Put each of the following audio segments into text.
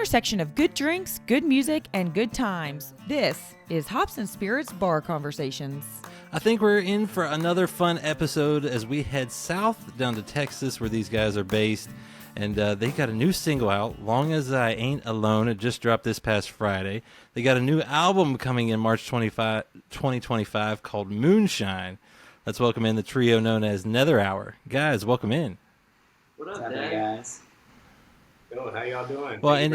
intersection of good drinks, good music, and good times. This is Hops and Spirits Bar Conversations. I think we're in for another fun episode as we head south down to Texas where these guys are based. And they got a new single out, Long As I Ain't Alone. It just dropped this past Friday. They got a new album coming in March 2025 called Moonshine. Let's welcome in the trio known as Nether Hour. Guys, welcome in. What up, guys? Yo, how y'all doing? Well, and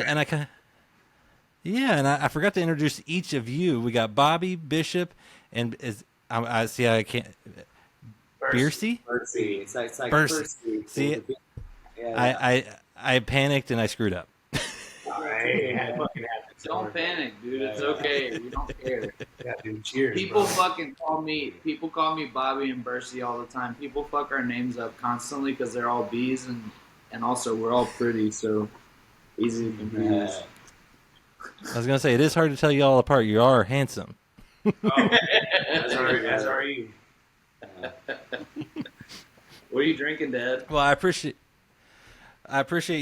I forgot to introduce each of you. We got Bobby, Bishop, and I can't. Bercy? Bercy. It's like Bercy. See it? Yeah. I panicked and I screwed up. Don't panic, dude. It's okay. We don't care. Yeah, dude, cheers. People call me Bobby and Bercy all the time. People fuck our names up constantly because they're all B's and also we're all pretty, so easy to confuse. I was gonna say it is hard to tell you all apart. You are handsome. As are you. What are you drinking, Dad? Well, I appreciate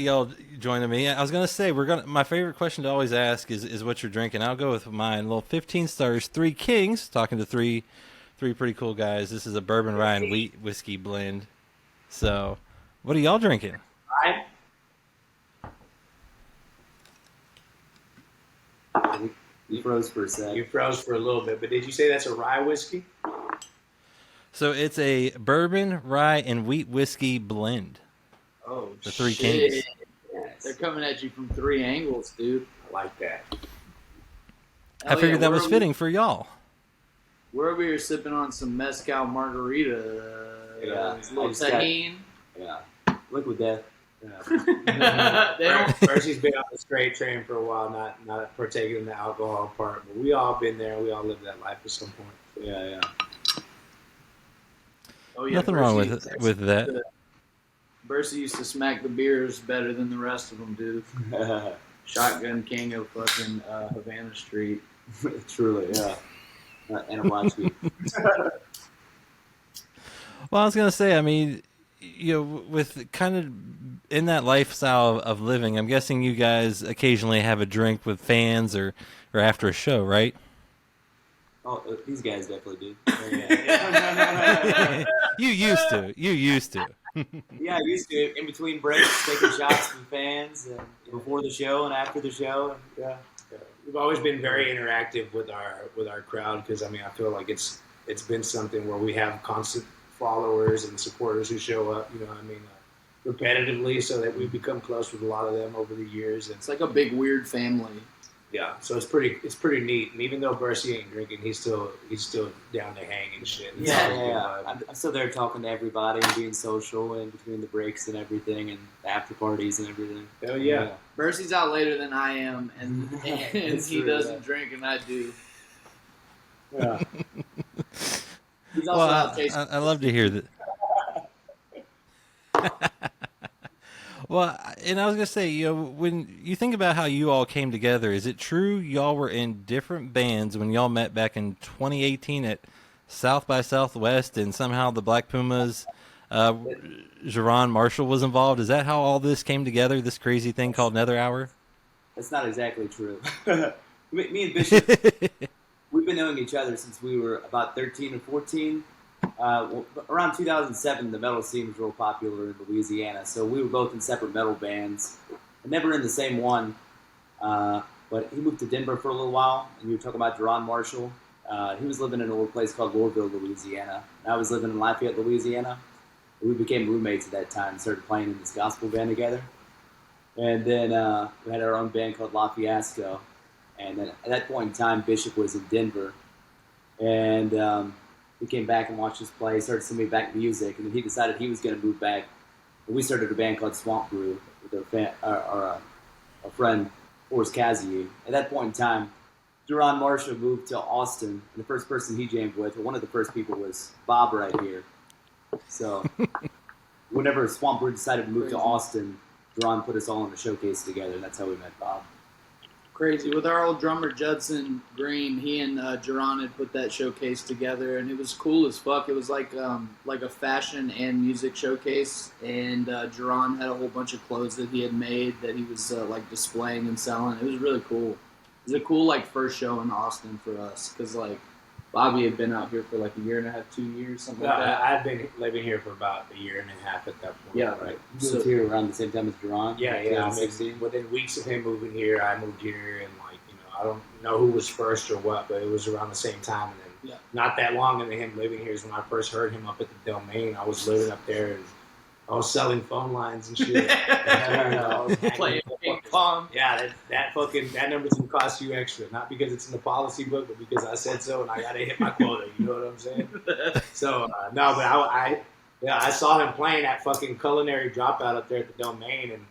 y'all joining me. I was gonna say my favorite question to always ask is what you're drinking. I'll go with mine. Little 15 stars, Three Kings. Talking to three pretty cool guys. This is a bourbon rye and wheat whiskey blend. So, what are y'all drinking? Rye. You froze for a sec. You froze for a little bit, but did you say that's a rye whiskey? So it's a bourbon, rye, and wheat whiskey blend. Oh, the Three shit. Kings. Yes. They're coming at you from three angles, dude. I like that. I figured that was fitting for y'all. We're over here sipping on some mezcal margarita. Yeah. Little tahini. Yeah. Liquid death. Yeah. Bercy's been on the straight train for a while, not partaking in the alcohol part, but we all been there. We all lived that life at some point. Yeah. Oh, yeah. Nothing wrong with that. Bercy used to smack the beers better than the rest of them, dude. Shotgun king of fucking Havana Street. Truly, yeah. And a watchkey. Well, I was gonna say, I mean, with kind of in that lifestyle of living, I'm guessing you guys occasionally have a drink with fans or after a show, right? Oh, these guys definitely do. You used to. Yeah, I used to. In between breaks, taking shots from fans, and before the show and after the show. Yeah. We've always been very interactive with our crowd because I feel like it's been something where we have constant followers and supporters who show up. Repetitively, so that we've become close with a lot of them over the years. And it's like a big weird family. Yeah, so it's pretty neat. And even though Bercy ain't drinking, he's still down to hang and shit. Yeah. I'm still there talking to everybody and being social in between the breaks and everything and the after parties and everything. Hell yeah. Bercy's out later than I am, and he doesn't drink, and I do. Yeah. He's also out chasing. I love to hear that. Well, and I was going to say, when you think about how you all came together, is it true y'all were in different bands when y'all met back in 2018 at South by Southwest and somehow the Black Pumas, Jerron Marshall was involved? Is that how all this came together, this crazy thing called Nether Hour? That's not exactly true. Me and Bishop, we've been knowing each other since we were about 13 or 14. Around 2007, the metal scene was real popular in Louisiana, so we were both in separate metal bands, never in the same one. But he moved to Denver for a little while, and you were talking about Jerron Marshall. He was living in a little place called Lorville, Louisiana, and I was living in Lafayette, Louisiana. We became roommates at that time and started playing in this gospel band together. And then we had our own band called La Fiasco, and then at that point in time, Bishop was in Denver, and we came back and watched us play, started sending me back music, and then he decided he was going to move back. And we started a band called Swamp Brew with our friend, Forrest Kaziu. At that point in time, Jerron Marshall moved to Austin, and the first person he jammed with, or one of the first people, was Bob right here. So whenever Swamp Brew decided to move to Austin, Jerron put us all in a showcase together, and that's how we met Bob. crazy. With our old drummer Judson Green, he and Jerron had put that showcase together, and it was cool as fuck. It was like a fashion and music showcase, and Jerron had a whole bunch of clothes that he had made that he was like displaying and selling. It was really cool. It was a cool like first show in Austin for us because like Bobby had been out here for like a year and a half, 2 years, something like that. I've been living here for about a year and a half at that point. Yeah, right. You moved here around the same time as Jerron? Yeah. I mean, within weeks of him moving here, I moved here, and like I don't know who was first or what, but it was around the same time. And then not that long into him living here is when I first heard him up at the Domain. I was living up there, and I was selling phone lines and shit. Playing ping pong. Yeah, that number's gonna cost you extra, not because it's in the policy book, but because I said so, and I gotta hit my quota. You know what I'm saying? So no, but I saw him playing that fucking culinary dropout up there at the Domain, and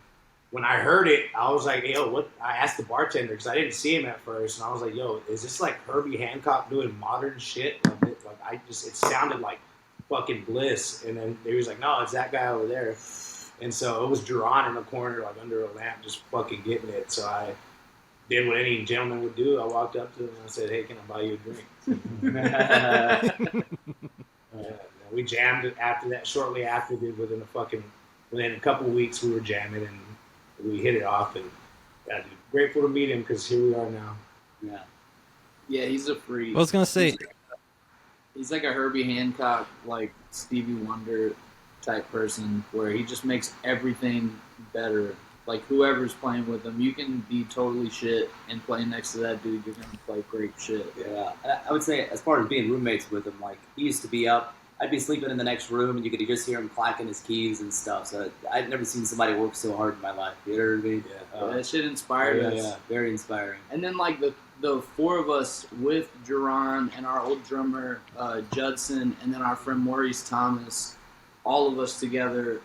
when I heard it, I was like, yo, what? I asked the bartender because I didn't see him at first, and I was like, yo, is this like Herbie Hancock doing modern shit? It sounded like fucking bliss. And then he was like, no, it's that guy over there. And so it was Jerron in the corner, like under a lamp, just fucking getting it. So I did what any gentleman would do. I walked up to him and I said, hey, can I buy you a drink? We jammed after that, shortly after, within a couple of weeks we were jamming and we hit it off. And dude, grateful to meet him because here we are now. Yeah, he's a freak. I was gonna say, he's like a Herbie Hancock, like Stevie Wonder type person, where he just makes everything better. Like whoever's playing with him, you can be totally shit and play next to that dude, you're gonna play great shit. Yeah, I would say as far as being roommates with him, like he used to be up. I'd be sleeping in the next room, and you could just hear him clacking his keys and stuff. So I'd never seen somebody work so hard in my life. You know what I mean? That shit inspired us. Yeah, very inspiring. And then like the four of us with Jerron and our old drummer Judson, and then our friend Maurice Thomas, all of us together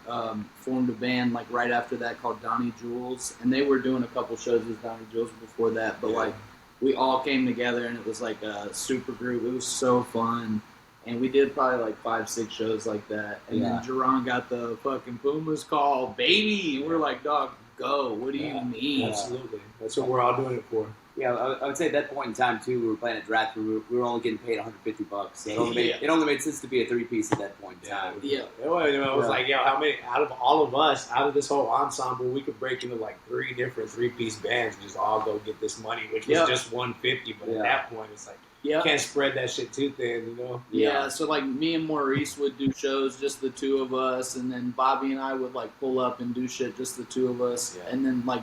formed a band like right after that called Donnie Jules, and they were doing a couple shows with Donnie Jules before that. But like we all came together, and it was like a super group. It was so fun. And we did probably like 5-6 shows like that. And then Jerron got the fucking Pumas call, baby. And we're like, dog, go. What do you mean? Absolutely. That's what we're all doing it for. Yeah, I would say at that point in time, too, we were playing at draft. We were only getting paid $150. So it only made sense to be a 3-piece at that point in time. Yeah. It was like, how many, out of all of us, out of this whole ensemble, we could break into like 3 different 3-piece bands and just all go get this money, which was just $150. But at that point, it's like, you can't spread that shit too thin, you know? Yeah, so like me and Maurice would do shows, just the two of us, and then Bobby and I would like pull up and do shit, just the two of us. Yeah. And then like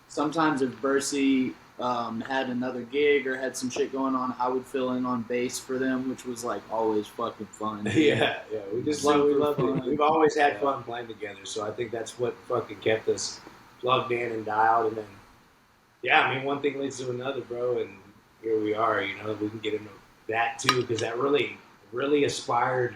sometimes if Bercy had another gig or had some shit going on, I would fill in on bass for them, which was like always fucking fun. Yeah, we just loved it. We've always had fun playing together, so I think that's what fucking kept us plugged in and dialed. And then, one thing leads to another, bro, and here we are. You know, we can get into that too, because that really aspired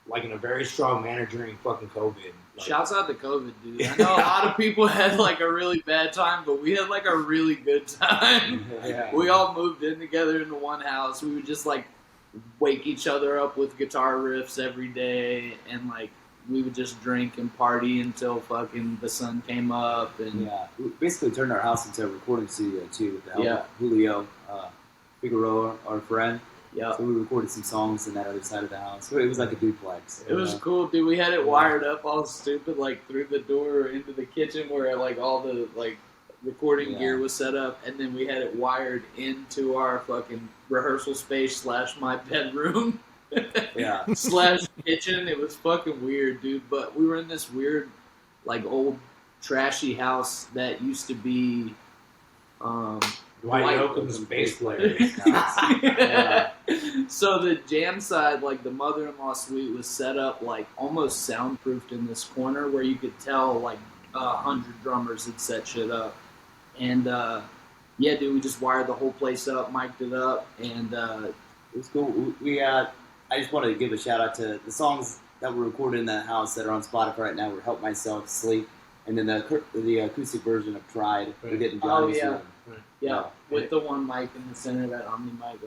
like in a very strong manner during fucking COVID. Like, shouts out to COVID, dude. I know a lot of people had like a really bad time, but we had like a really good time. We all moved in together into one house. We would just like wake each other up with guitar riffs every day, and like we would just drink and party until fucking the sun came up. And we basically turned our house into a recording studio too, with the help of Julio Figueroa, our friend. Yeah. So we recorded some songs in that other side of the house. So it was like a duplex. It was cool, dude. We had it wired up all stupid, like through the door into the kitchen where like all the like recording gear was set up, and then we had it wired into our fucking rehearsal space / my bedroom. / kitchen. It was fucking weird, dude. But we were in this weird, like old trashy house that used to be Dwight Yoakam's bass player. So the jam side, like the mother-in-law suite, was set up like almost soundproofed in this corner where you could tell like 100 drummers had set shit up. And dude, we just wired the whole place up, mic'd it up, and it was cool. I just wanted to give a shout out to the songs that were recorded in that house that are on Spotify right now. Were "Help Myself," "Sleep," and then the acoustic version of "Tried." We did in Johnny's room. With the one mic in the center, that Omni mic.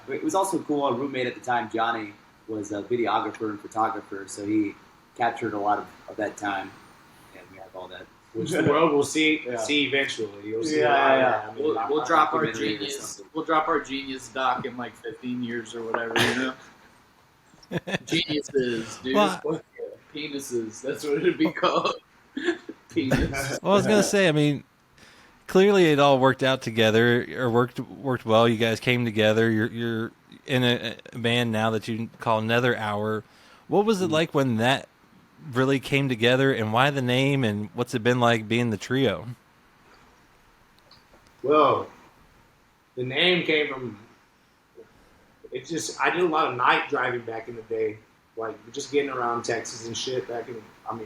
It was also cool. Our roommate at the time, Johnny, was a videographer and photographer, so he captured a lot of that time. And we have all that which the world will see Yeah. see eventually. You'll see Yeah, a lot of yeah. that. I mean, We'll drop our documentary or genius. something. We'll drop our genius doc in like 15 years or whatever. You know, geniuses, dude. Well, Penises. That's what it'd be called. Penis. Well, I was gonna say, I mean, clearly it all worked out together, or worked well. You guys came together. You're in a band now that you call Nether Hour. What was it like when that really came together, and why the name, and what's it been like being the trio? Well, the name came from. It's just I did a lot of night driving back in the day, like just getting around Texas and shit.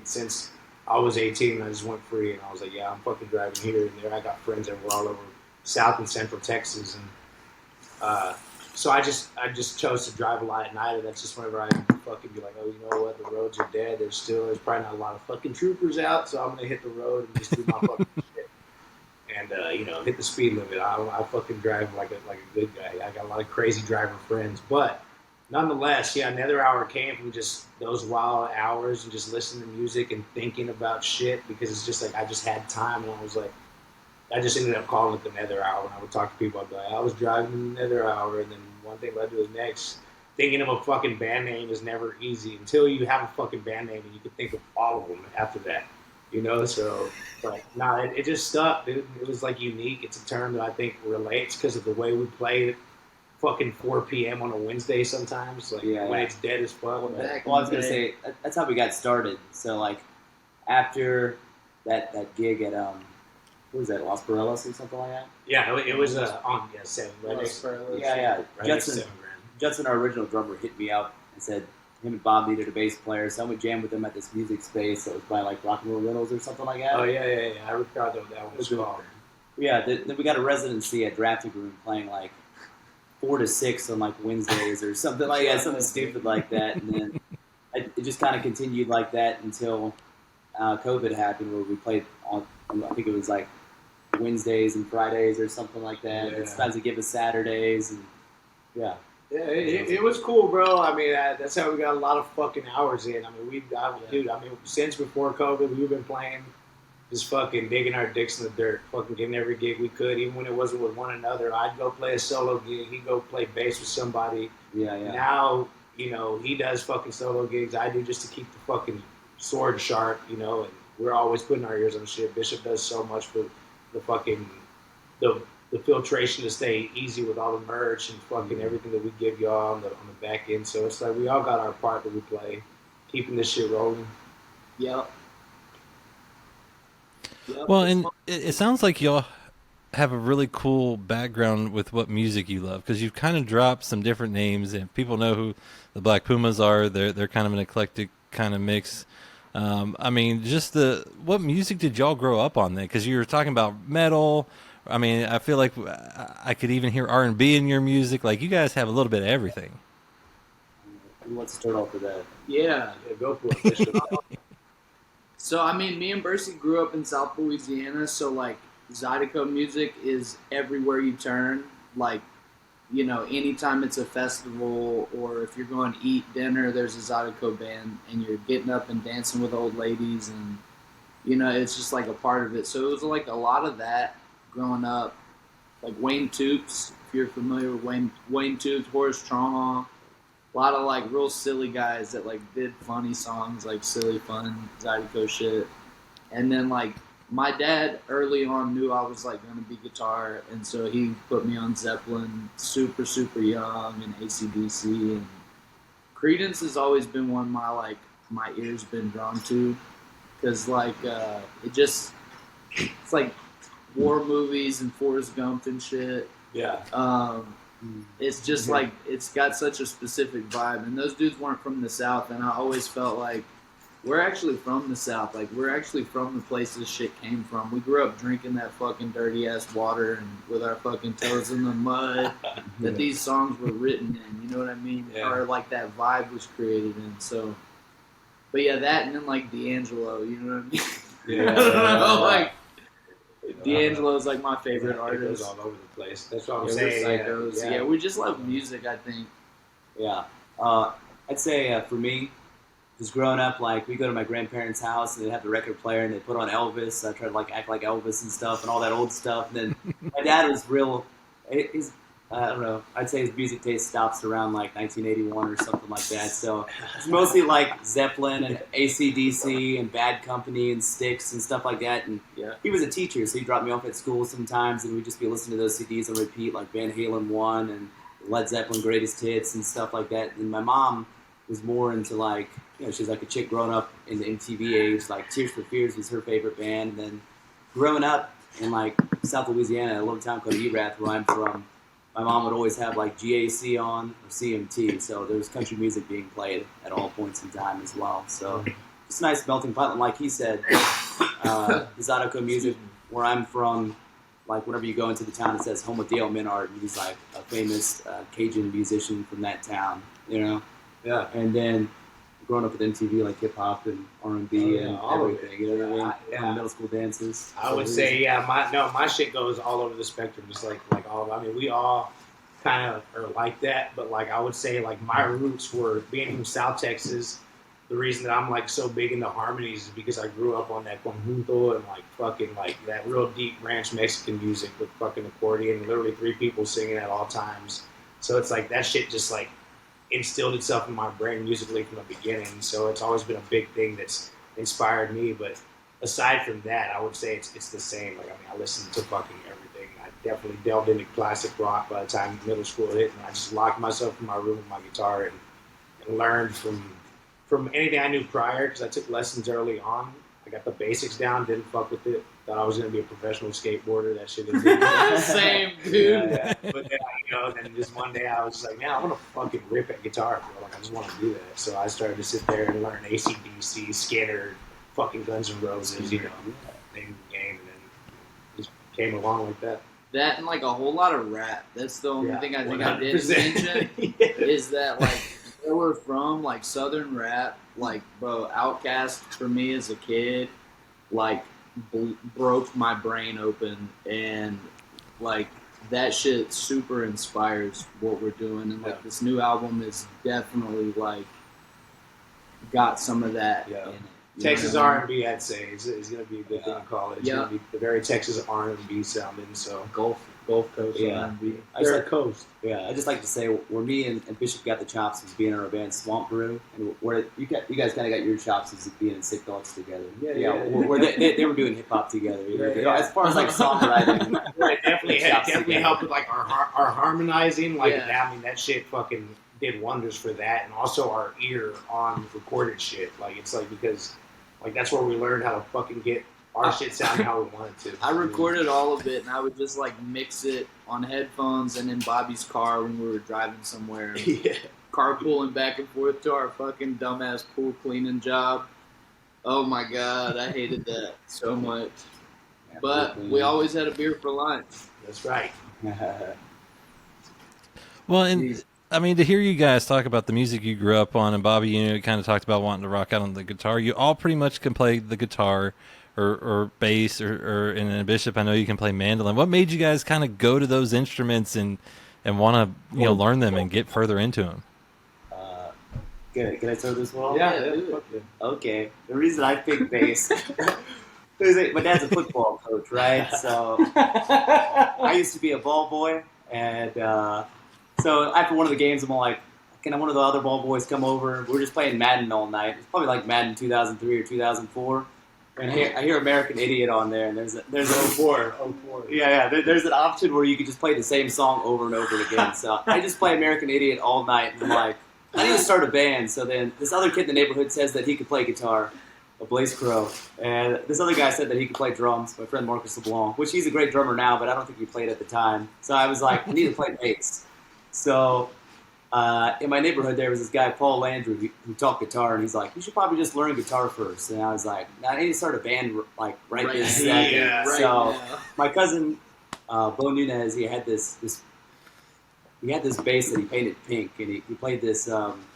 Since I was 18, I just went free, and I was like, yeah, I'm fucking driving here and there. I got friends that were all over South and Central Texas, and so I just chose to drive a lot at night. And that's just whenever I fucking be like, oh, you know what, the roads are dead. There's probably not a lot of fucking troopers out, so I'm gonna hit the road and just do my fucking shit. And hit the speed limit. I fucking drive like a good guy. I got a lot of crazy driver friends, but nonetheless, yeah, Nether Hour came from just those wild hours and just listening to music and thinking about shit because it's just like I just had time and I just ended up calling it the Nether Hour. When I would talk to people, I'd be like, I was driving the Nether Hour, and then one thing led to the next. Thinking of a fucking band name is never easy until you have a fucking band name and you can think of all of them after that. So, but no, it just stuck, dude. It was like unique. It's a term that I think relates because of the way we played at fucking 4 p.m. on a Wednesday sometimes. Like, when it's dead as fuck. Well, I was going to say, that's how we got started. So, like, after that gig at, what was that, Los Barrelos or something like that? Yeah, it was on 7. Right Los Barrelos. Yeah. Right next to 7 grand. Judson, our original drummer, hit me up and said him and Bob needed a bass player, so I would jam with them at this music space that was by like Rock and Roll Riddles or something like that. Oh yeah. I recall that one was called. Yeah, then we got a residency at Drafting Room playing like 4 to 6 on like Wednesdays or something like that, something stupid like that, and then it just kind of continued like that until COVID happened, where we played on I think it was like Wednesdays and Fridays or something like that. Yeah. It's times to give us Saturdays and yeah. Yeah, it was cool, bro. I mean, that's how we got a lot of fucking hours in. I mean, since before COVID, we've been playing, just fucking digging our dicks in the dirt, fucking getting every gig we could, even when it wasn't with one another. I'd go play a solo gig, he'd go play bass with somebody. Yeah. Now, he does fucking solo gigs. I do just to keep the fucking sword sharp, and we're always putting our ears on shit. Bishop does so much for the fucking the filtration to stay easy with all the merch and fucking everything that we give y'all on the back end. So it's like we all got our part that we play, keeping this shit rolling. Yep. Well, and it sounds like y'all have a really cool background with what music you love, because you've kind of dropped some different names, and people know who the Black Pumas are. They're kind of an eclectic kind of mix. I mean, what music did y'all grow up on then? Because you were talking about metal. I mean, I feel like I could even hear R&B in your music. Like, you guys have a little bit of everything. Let's start off with that. Yeah, go for it, Bishop. So, I mean, me and Bercy grew up in South Louisiana, so, like, Zydeco music is everywhere you turn. Like, anytime it's a festival or if you're going to eat dinner, there's a Zydeco band and you're getting up and dancing with old ladies and, it's just, like, a part of it. So it was, like, a lot of that growing up. Like Wayne Toops, if you're familiar with Wayne Toops, Horace Trauma. A lot of, like, real silly guys that, like, did funny songs, like, silly, fun, Zydeco shit. And then, like, my dad early on knew I was, like, going to be guitar, and so he put me on Zeppelin super, super young, and AC/DC. And Creedence has always been one my ears been drawn to, because, like, it's like war movies and Forrest Gump and shit. Yeah. It's just like, it's got such a specific vibe, and those dudes weren't from the South, and I always felt like we're actually from the South. Like, we're actually from the place this shit came from. We grew up drinking that fucking dirty ass water and with our fucking toes in the mud that these songs were written in, you know what I mean? Yeah. Or like that vibe was created in. So, but yeah, that, and then like D'Angelo, you know what I mean? Yeah. I don't know, like, D'Angelo's like my favorite It goes artist. all over the place. That's what I'm Yeah, saying. we're psychos. Yeah, we just love music, I think. Yeah. I'd say for me, just growing up, like, we go to my grandparents' house and they have the record player and they put on Elvis. So I try to like act like Elvis and stuff and all that old stuff. And then my dad was real. He's, I don't know. I'd say his music taste stops around like 1981 or something like that. So it's mostly like Zeppelin and AC/DC and Bad Company and Styx and stuff like that. And he was a teacher, so he dropped me off at school sometimes, and we'd just be listening to those CDs on repeat, like Van Halen 1 and Led Zeppelin Greatest Hits and stuff like that. And my mom was more into like, she's like a chick growing up in the MTV age. Like Tears for Fears was her favorite band. And then growing up in like South Louisiana, a little town called Erath, where I'm from, my mom would always have like GAC on or CMT, so there was country music being played at all points in time as well. So it's a nice melting pot. And like he said, the Zydeco music, where I'm from, like whenever you go into the town, it says home of Dale Minard, and he's like a famous Cajun musician from that town, Yeah. And then growing up with MTV, like hip hop and R&B and everything, you know what I mean? Yeah. Middle school dances. I would say, my shit goes all over the spectrum, just like all. I mean, we all kind of are like that, but like I would say, like my roots were being from South Texas. The reason that I'm like so big into harmonies is because I grew up on that conjunto and like fucking like that real deep ranch Mexican music with fucking accordion, literally 3 people singing at all times. So it's like that shit just like instilled itself in my brain musically from the beginning. So it's always been a big thing that's inspired me. But aside from that, I would say it's the same. Like, I mean, I listened to fucking everything. I definitely delved into classic rock by the time middle school hit, and I just locked myself in my room with my guitar and learned from anything I knew prior, because I took lessons early on. I got the basics down, didn't fuck with it. Thought I was going to be a professional skateboarder. That shit is Same, dude. Yeah. But then, then just one day I was just like, man, I want to fucking rip at guitar, bro. Like, I just want to do that. So I started to sit there and learn AC/DC, Skinner, fucking Guns N' Roses, name the game, and then just came along like that. That and like a whole lot of rap. That's the only thing I think 100%. I didn't mention is that like where we're from, like Southern rap, like bro, Outkast for me as a kid, like broke my brain open, and like that shit super inspires what we're doing, and like this new album is definitely like got some of that in it. Texas R&B, I'd say, is going to be a good thing to call it. It's going to be the very Texas R&B sounding. So Gulf Coast R&B. They're coast. Yeah, I just like to say where me and Bishop got the chops was being in our band Swamp Brew, and where you guys kind of got your chops as being in Sick Dogs together. Where they were doing hip hop together. As far as like songwriting, it definitely helped with like our harmonizing. Like I mean, that shit fucking did wonders for that, and also our ear on recorded shit. Like it's like because like that's where we learned how to fucking get our shit sound how we wanted to. I recorded all of it, and I would just like mix it on headphones and in Bobby's car when we were driving somewhere. Carpooling back and forth to our fucking dumbass pool cleaning job. Oh my god, I hated that so much. But we always had a beer for lunch. That's right. Well, and I mean, to hear you guys talk about the music you grew up on, and Bobby, you kind of talked about wanting to rock out on the guitar. You all pretty much can play the guitar or bass, or and Bishop, I know you can play mandolin. What made you guys kind of go to those instruments and want to learn them and get further into them? Can I throw this one? Yeah. Okay. The reason I picked bass is my dad's a football coach, right? So I used to be a ball boy, and so after one of the games, I'm all like, can one of the other ball boys come over? We were just playing Madden all night. It's probably like Madden 2003 or 2004. And I hear American Idiot on there, and there's a 04. Yeah. There's an option where you can just play the same song over and over again. So I just play American Idiot all night, and I'm like, I need to start a band. So then this other kid in the neighborhood says that he could play guitar, a Blaze Crow, and this other guy said that he could play drums. My friend Marcus LeBlanc, which he's a great drummer now, but I don't think he played at the time. So I was like, I need to play bass. So in my neighborhood, there was this guy, Paul Landry, who taught guitar, and he's like, you should probably just learn guitar first. And I was like, nah, I need to start a band like right this second. So my cousin, Bo Nunez, he had this bass that he painted pink, and he played this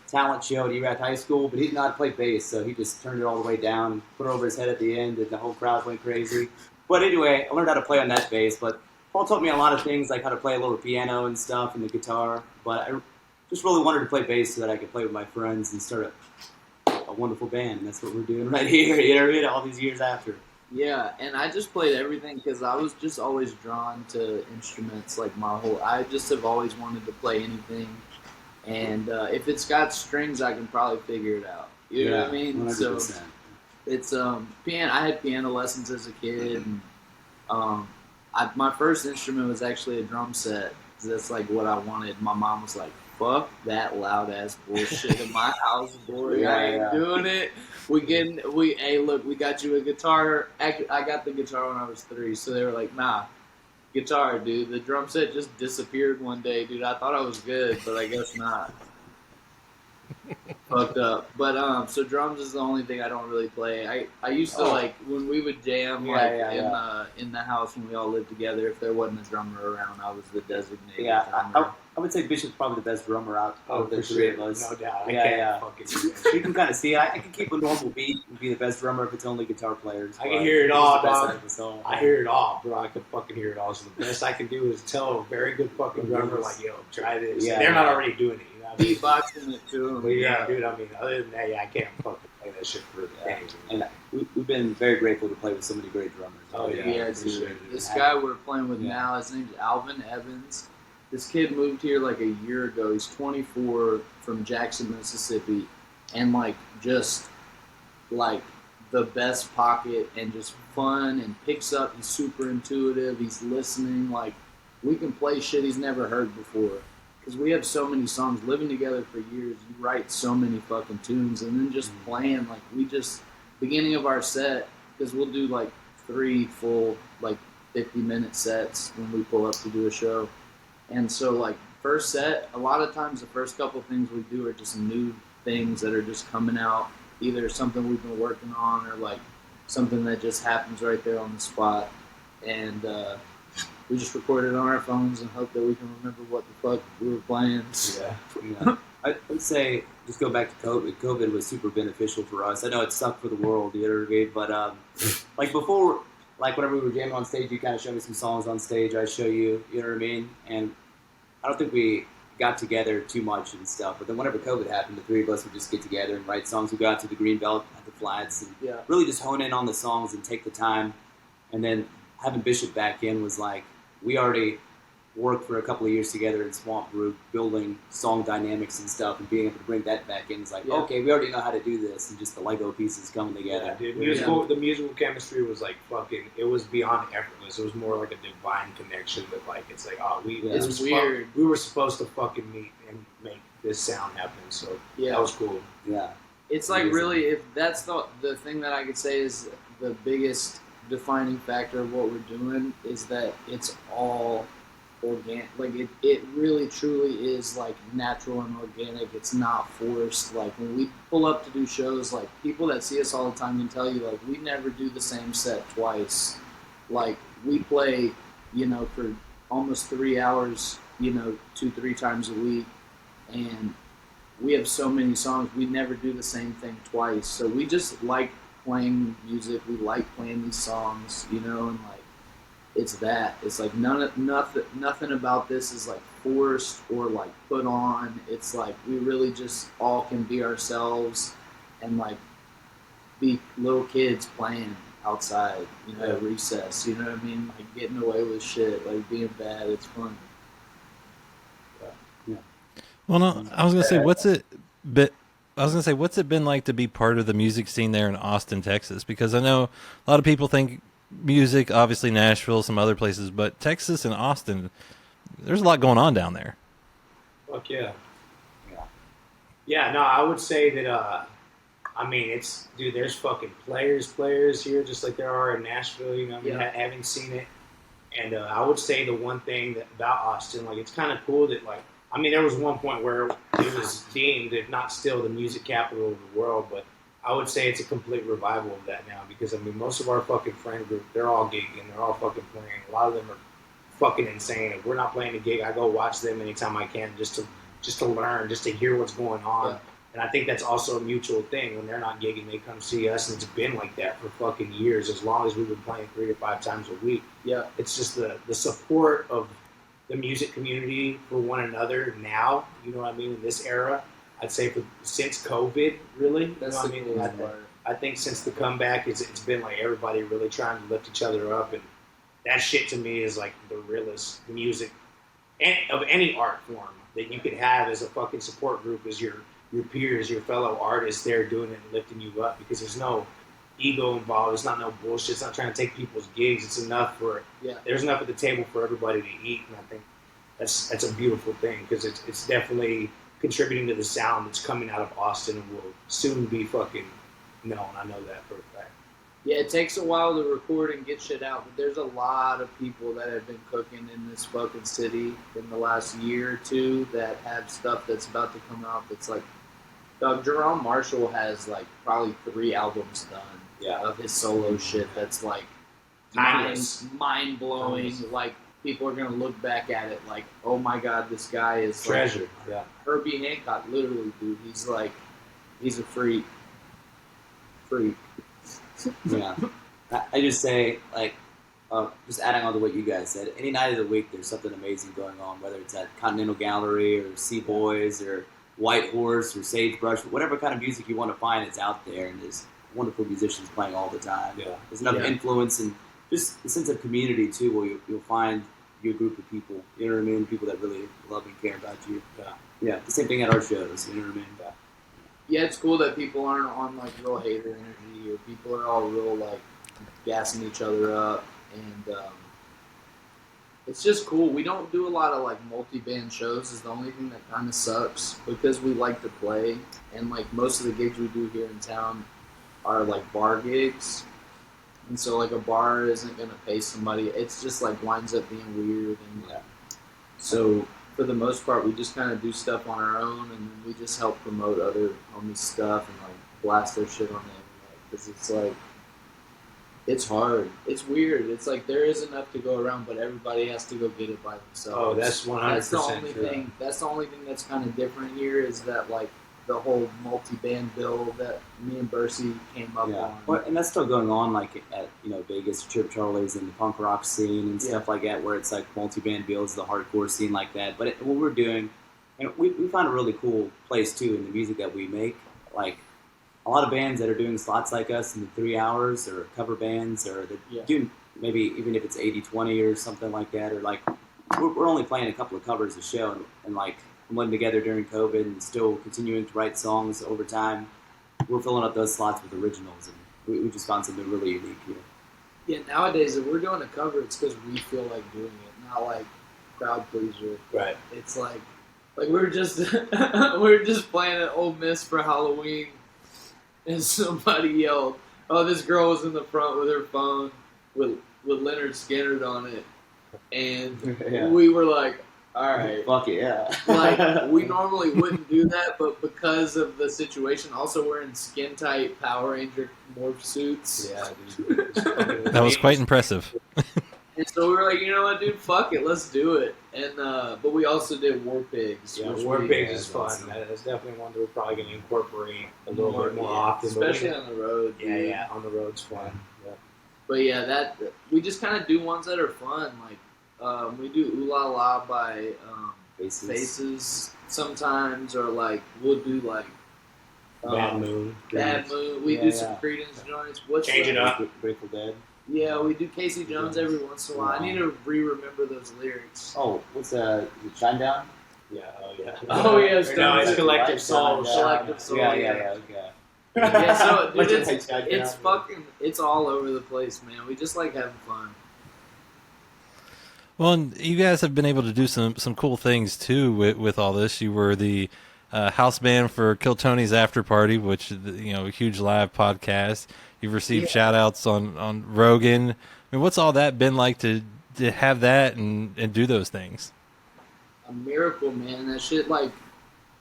talent show at Erath High School, but he didn't know how to play bass, so he just turned it all the way down, put it over his head at the end, and the whole crowd went crazy. But anyway, I learned how to play on that bass, but Paul taught me a lot of things, like how to play a little piano and stuff, and the guitar, but I just really wanted to play bass so that I could play with my friends and start a a wonderful band, and that's what we're doing right here. You know what I mean? All these years after. Yeah, and I just played everything because I was just always drawn to instruments. Like I just have always wanted to play anything, and if it's got strings, I can probably figure it out. You know what I mean? 100%. So it's piano. I had piano lessons as a kid, and my first instrument was actually a drum set. 'Cause that's like what I wanted. My mom was like, "Fuck that loud ass bullshit in my house, boy. I ain't doing it." Hey, look, we got you a guitar. I got the guitar when I was 3, so they were like, "Nah, guitar, dude." The drum set just disappeared one day, dude. I thought I was good, but I guess not. Fucked up. But so drums is the only thing I don't really play. I used to like when we would jam in the house when we all lived together. If there wasn't a drummer around, I was the designated drummer. I would say Bishop's probably the best drummer out of the for three sure. of us. No doubt. I Yeah, can't fucking do that. You can kind of see. I can keep a normal beat and be the best drummer if it's only guitar players. I can hear it all, He's the best dog. out of us all. I hear it all, bro. I can fucking hear it all. So the best I can do is tell a very good fucking drummer, like, yo, try this. Yeah, And they're not already doing it, you know what I mean? Beatboxing it to him. But yeah, dude, I mean, other than that, I can't fucking play that shit for days. And we've been very grateful to play with so many great drummers. Oh, yeah. Yeah, for dude. sure. This guy we're playing with Yeah. now, his name's Alvin Evans. This kid moved here like a year ago. He's 24 from Jackson, Mississippi, and like just like the best pocket and just fun and picks up. He's super intuitive. He's listening. Like we can play shit he's never heard before because we have so many songs. Living together for years, you write so many fucking tunes, and then just playing like we just beginning of our set because we'll do like 3 full like 50-minute sets when we pull up to do a show. And so, like, first set, a lot of times the first couple things we do are just new things that are just coming out, either something we've been working on or, like, something that just happens right there on the spot. And we just record it on our phones and hope that we can remember what the fuck we were playing. Yeah. I would say, just go back to COVID. COVID was super beneficial for us. I know it sucked for the world, you know what I mean? But, like, before, like, whenever we were jamming on stage, you kind of show me some songs on stage. I show you, you know what I mean? And I don't think we got together too much and stuff. But then whenever COVID happened, the 3 of us would just get together and write songs. We go out to the Greenbelt at the Flats and really just hone in on the songs and take the time. And then having Bishop back in was like, we already worked for a couple of years together in Swamp Group, building song dynamics and stuff, and being able to bring that back in is like, okay, we already know how to do this, and just the Lego pieces coming together. Yeah, dude. The musical chemistry was like fucking. It was beyond effortless. It was more like a divine connection. That like it's like It's weird. We were supposed to fucking meet and make this sound happen. So that was cool. Yeah, it's like really, if that's the thing that I could say is the biggest defining factor of what we're doing is that it's all organic. Like it really truly is like natural and organic. It's not forced. Like when we pull up to do shows, like people that see us all the time can tell you like we never do the same set twice. Like we play, you know, for almost 3 hours, you know, 2-3 times a week, and we have so many songs. We never do the same thing twice. So we just like playing music. We like playing these songs, you know, and like it's that. It's like nothing about this is like forced or like put on. It's like we really just all can be ourselves and like be little kids playing outside, you know, at recess. You know what I mean? Like getting away with shit, like being bad. It's fun. yeah. Well, no, I was gonna say, what's it been like to be part of the music scene there in Austin, Texas? Because I know a lot of people think music, obviously Nashville, some other places, but Texas and Austin, there's a lot going on down there. Fuck yeah. Yeah, no, I would say that, I mean, it's, dude, there's fucking players here, just like there are in Nashville, you know, I mean, having seen it. And I would say the one thing about Austin, like, it's kind of cool that, like, I mean, there was one point where it was deemed, if not still, the music capital of the world, but I would say it's a complete revival of that now because, I mean, most of our fucking friend group, they're all gigging. They're all fucking playing. A lot of them are fucking insane. If we're not playing a gig, I go watch them anytime I can just to learn, just to hear what's going on. Yeah. And I think that's also a mutual thing. When they're not gigging, they come see us, and it's been like that for fucking years, as long as we've been playing 3 to 5 times a week. Yeah, it's just the support of the music community for one another now, you know what I mean, in this era, I'd say since COVID, really. That's the coolest part. I think since the comeback, it's been like everybody really trying to lift each other up, and that shit to me is like the realest music of any art form that you could have as a fucking support group, as your peers, your fellow artists there doing it and lifting you up, because there's no ego involved. It's not no bullshit. It's not trying to take people's gigs. It's enough for there's enough at the table for everybody to eat, and I think that's a beautiful thing, because it's definitely contributing to the sound that's coming out of Austin and will soon be fucking known. I know that for a fact. Yeah, it takes a while to record and get shit out, but there's a lot of people that have been cooking in this fucking city in the last year or two that have stuff that's about to come out that's like, Jerome Marshall has like probably 3 albums done of his solo shit that's like mind blowing. Like, people are gonna look back at it like, oh my god, this guy is treasure. Like, Herbie Hancock, literally, dude. He's a freak. Yeah, I just say, like, just adding on to what you guys said, any night of the week there's something amazing going on, whether it's at Continental Gallery or Sea Boys or White Horse or Sagebrush, whatever kind of music you want to find, it's out there, and there's wonderful musicians playing all the time. Yeah. There's enough influence and just a sense of community too, where you'll find your group of people, you know what I mean, people that really love and care about you. Yeah, the same thing at our shows, you know what I mean. Yeah, it's cool that people aren't on like real hater energy, or people are all real like gassing each other up, and it's just cool. We don't do a lot of like multi-band shows. Is the only thing that kind of sucks, because we like to play, and like most of the gigs we do here in town are like bar gigs, and so like a bar isn't gonna pay somebody. It's just like winds up being weird, and so for the most part, we just kind of do stuff on our own, and then we just help promote other homies' stuff and like blast their shit on them, because it's like, it's hard. It's weird. It's like there is enough to go around, but everybody has to go get it by themselves. Oh, that's 100% That's the only true. thing. That's the only thing that's kind of different here, is that like the whole multi-band bill that me and Bercy came up on. Well, and that's still going on, like at Vegas, Chip Charlie's, and the punk rock scene and stuff like that, where it's like multi-band bills, the hardcore scene like that. But what we're doing, and we find a really cool place too in the music that we make. Like a lot of bands that are doing slots like us in the 3 hours, or cover bands, or they're doing maybe even if it's 80-20 or something like that, or like we're only playing a couple of covers a show, and like putting together during COVID and still continuing to write songs over time. We're filling up those slots with originals, and we just found something really unique here. Yeah, nowadays if we're doing a cover, it's because we feel like doing it, not like crowd pleaser. Right. It's like we were just we were just playing at Ole Miss for Halloween, and somebody yelled, "Oh, this girl was in the front with her phone with Leonard Skinner on it," and we were like, all right. Fuck it, yeah. Like, we normally wouldn't do that, but because of the situation, also we're in skin-tight Power Ranger morph suits. Yeah, dude. That was quite impressive. And so we were like, you know what, dude, fuck it, let's do it. And but we also did War Pigs. Yeah, War Pigs is fun. That's definitely one that we're probably going to incorporate a little bit more often. Especially on the road. Dude. Yeah, on the road's fun. Yeah. But yeah, that we just kind of do ones that are fun, like. We do Ooh La La by Faces sometimes, or like we'll do like Bad Moon. We do some Creedence joints. Change it up. Grateful Dead. Yeah, we do Casey Jones every once in a while. I need to re-remember those lyrics. Oh, what's Shinedown? Yeah. Oh yeah. Oh yeah. It's Collective Soul. Collective Soul. Yeah. Yeah, so dude, it's fucking, it's all over the place, man. We just like having fun. Well, and you guys have been able to do some cool things too with all this. You were the house band for Kill Tony's After Party, which a huge live podcast. You've received shout outs on Rogan. I mean, what's all that been like to have that and do those things? A miracle, man. That shit, like,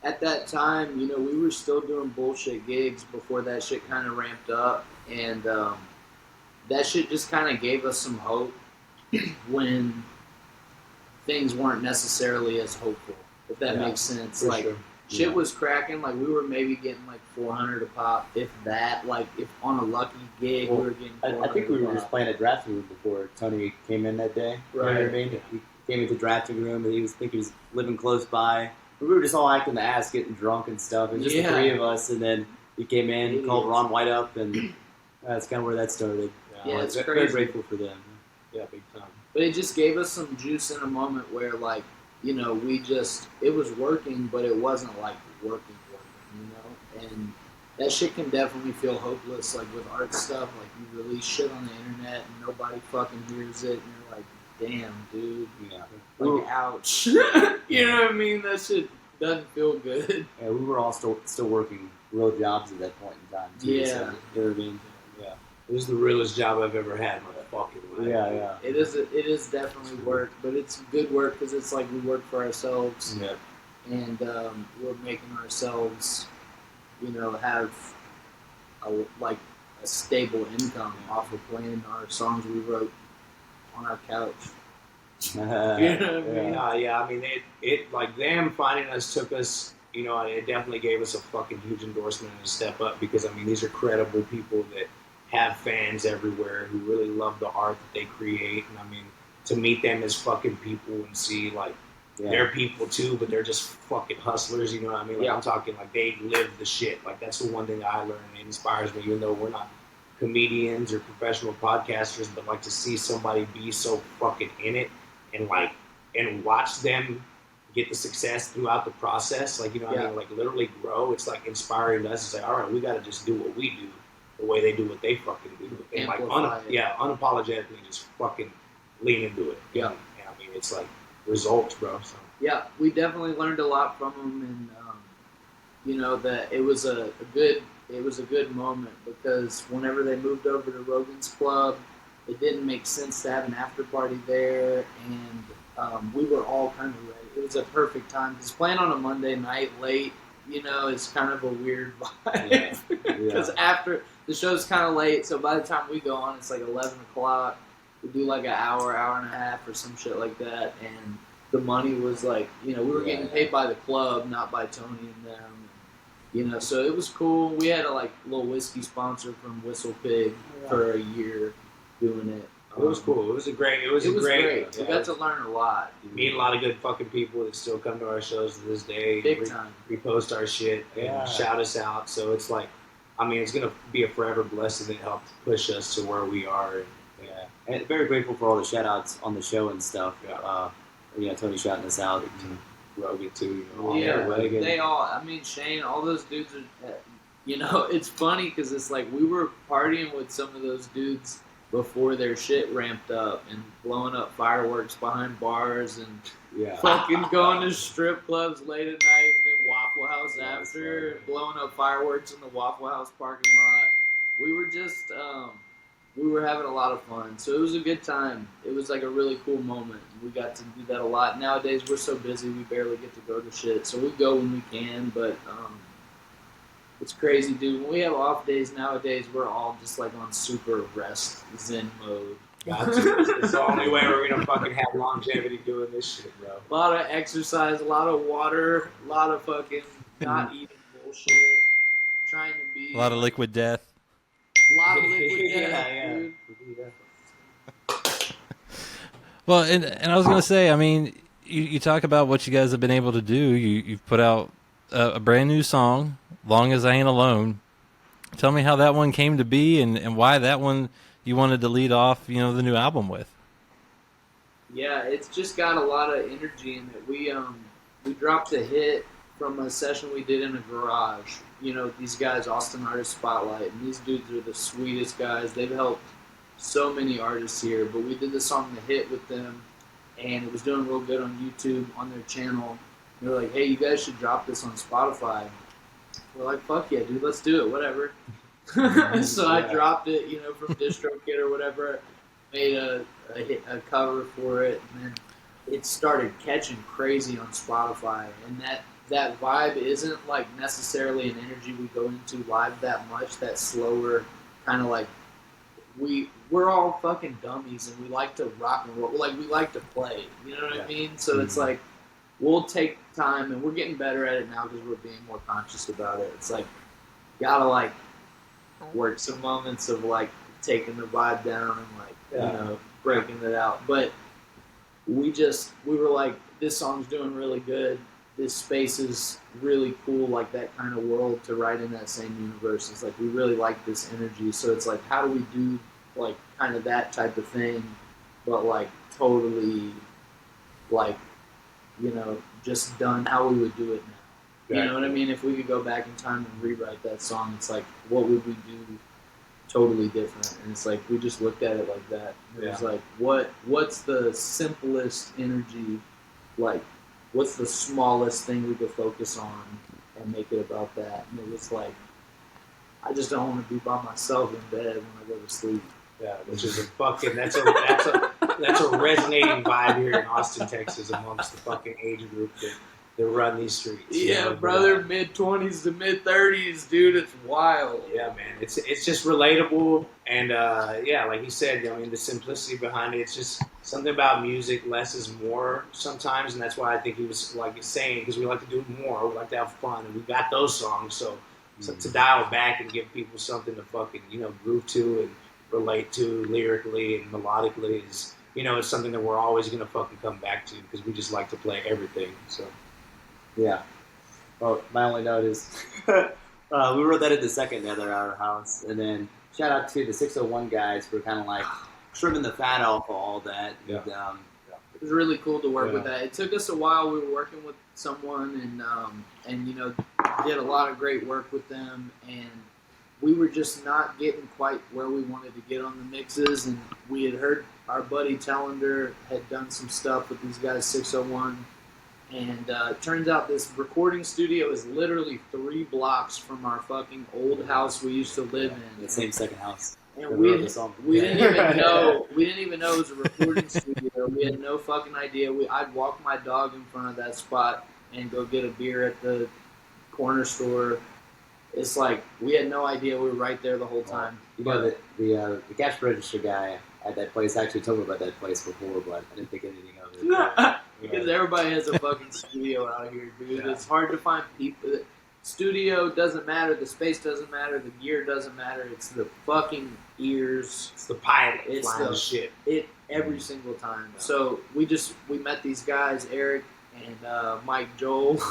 at that time, we were still doing bullshit gigs before that shit kind of ramped up, and that shit just kind of gave us some hope when things weren't necessarily as hopeful, if that makes sense. Like, shit was cracking. Like, we were maybe getting like 400 a pop, if that. Like, if on a lucky gig, we were getting 400 I think we were just playing a drafting room before Tony came in that day. Right. You know what I mean? He came into the drafting room, and he was living close by. we were just all acting the ass, getting drunk and stuff. And just the three of us, and then he came in, called Ron White up, and that's kind of where that started. Yeah, it's very crazy. grateful for them. Yeah, big time. But it just gave us some juice in a moment where, like, you know, it was working, but it wasn't like working, you know? And that shit can definitely feel hopeless, like with art stuff. Like, you release shit on the internet and nobody fucking hears it, and you're like, damn, dude. Yeah. Like, ouch. You know what I mean? That shit doesn't feel good. Yeah, we were all still working real jobs at that point in time, too. Yeah. So, you know what I mean? Yeah. This is the realest job I've ever had in my fucking life. Yeah. It is definitely work, but it's good work because it's like we work for ourselves. Yeah. And we're making ourselves, you know, have a stable income off of playing our songs we wrote on our couch. You know what I mean? Yeah. I mean, it like them finding us took us. You know, it definitely gave us a fucking huge endorsement and a step up because I mean, these are credible people that have fans everywhere who really love the art that they create, and I mean, to meet them as fucking people and see like. Yeah. They're people too, but they're just fucking hustlers, you know what I mean? Like, I'm talking like they live the shit. Like, that's the one thing I learned. It inspires me, even though we're not comedians or professional podcasters, but like to see somebody be so fucking in it and like, and watch them get the success throughout the process. Like, you know what I mean? Like, literally grow. It's like inspiring to us. It's like, all right, we got to just do what we do the way they do what they fucking do. And like, unapologetically just fucking lean into it. Yeah. And I mean, it's like, results, bro. So. Yeah, we definitely learned a lot from them, and you know that it was a good moment because whenever they moved over to Rogan's Club, it didn't make sense to have an after party there, and we were all kind of ready. It was a perfect time because playing on a Monday night late, you know, is kind of a weird vibe because after the show's kind of late, so by the time we go on, it's like 11 o'clock. We do like an hour and a half or some shit like that, and the money was like, you know, we were getting paid by the club, not by Tony and them, you know, so it was cool. We had a like little whiskey sponsor from Whistle Pig for a year doing it. It was cool. It was great. We got to learn a lot. Meet a lot of good fucking people that still come to our shows to this day. Big time. Repost our shit and shout us out. So it's like, I mean, it's gonna be a forever blessing that helped push us to where we are. And very grateful for all the shout outs on the show and stuff. Tony shouting us out. Rogan too. You know, everybody. They all, I mean, Shane, all those dudes are, you know, it's funny because it's like we were partying with some of those dudes before their shit ramped up and blowing up fireworks behind bars and fucking going to strip clubs late at night and then Waffle House after, blowing up fireworks in the Waffle House parking lot. We were just, we were having a lot of fun. So it was a good time. It was like a really cool moment. We got to do that a lot. Nowadays, we're so busy, we barely get to go to shit. So we go when we can, but it's crazy, dude. When we have off days nowadays, we're all just like on super rest zen mode. Got to. It's the only way we're going to fucking have longevity doing this shit, bro. A lot of exercise, a lot of water, a lot of fucking not eating bullshit. Trying to be... A lot of liquid death. A lot of liquid death, dude. Well, and I was going to say, I mean, you talk about what you guys have been able to do. You've put out a brand new song, Long As I Ain't Alone. Tell me how that one came to be and why that one you wanted to lead off, you know, the new album with. Yeah, it's just got a lot of energy in it. We dropped a hit from a session we did in a garage. You know, these guys, Austin Artist Spotlight, and these dudes are the sweetest guys. They've helped so many artists here, but we did the song The Hit with them, and it was doing real good on YouTube, on their channel. They were like, hey, you guys should drop this on Spotify. We're like, fuck yeah, dude, let's do it, whatever. So I dropped it, you know, from DistroKid or whatever, made a cover for it, and then it started catching crazy on Spotify, and that vibe isn't like necessarily an energy we go into live that much, that slower kind of like, we're all fucking dummies and we like to rock and roll, like we like to play, you know what I mean? So it's like, we'll take time, and we're getting better at it now because we're being more conscious about it. It's like, gotta like work some moments of like taking the vibe down and like, you know, breaking it out. But we were like, this song's doing really good. this space is really cool, like that kind of world to write in that same universe. It's like we really like this energy, so it's like how do we do like kind of that type of thing, but like totally like just done how we would do it now. You know what I mean? If we could go back in time and rewrite that song, it's like what would we do totally different? And it's like we just looked at it like that. It was like what's the simplest energy, like what's the smallest thing we could focus on and make it about that? And it was like I just don't want to be by myself in bed when I go to sleep. Yeah, which is a fucking that's a resonating vibe here in Austin, Texas, amongst the fucking age group that run these streets. Yeah, brother, mid-20s to mid-30s, dude, it's wild. Yeah, man, it's just relatable, and like you said, I mean, the simplicity behind it. It's just something about music. Less is more sometimes, and that's why I think he was like he's saying, because we like to do more, we like to have fun, and we got those songs. So to dial back and give people something to fucking groove to and relate to lyrically and melodically is it's something that we're always gonna fucking come back to because we just like to play everything. So yeah. Well, my only note is we wrote that in the second Nether Hour house, and then shout out to the 601 guys for kind of like trimming the fat off of all that. Yeah. And, it was really cool to work with that. It took us a while. We were working with someone and did a lot of great work with them, and we were just not getting quite where we wanted to get on the mixes, and we had heard our buddy Tallender had done some stuff with these guys 601, and it turns out this recording studio is literally 3 blocks from our fucking old house we used to live in. the same second house. And we didn't even know it was a recording studio. We had no fucking idea. I'd walk my dog in front of that spot and go get a beer at the corner store. It's like we had no idea we were right there the whole time. The cash register guy at that place actually told me about that place before, but I didn't think anything of it. Because everybody has a fucking studio out here, dude. Yeah. It's hard to find people. Studio doesn't matter. The space doesn't matter. The gear doesn't matter. It's the fucking ears. It's the pilot. It's the shit. Every single time. Yeah. So we met these guys, Eric and Mike Joel.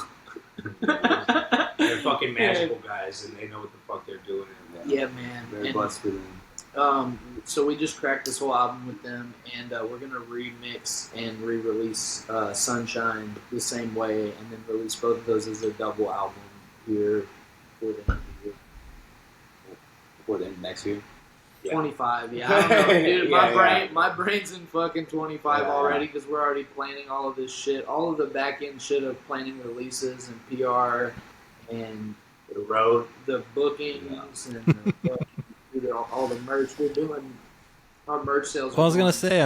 They're fucking magical guys, and they know what the fuck they're doing. Yeah, man. Very busted. So we just cracked this whole album with them, and we're gonna remix and re-release Sunshine the same way, and then release both of those as a double album here before the end of the year. Before the end of next year. 25, yeah. I don't know, dude. My brain's in fucking 25 already because we're already planning all of this shit, all of the back end shit of planning releases and PR and the road, the bookings and all the merch we're doing. Our merch sales. Well, I was gonna say,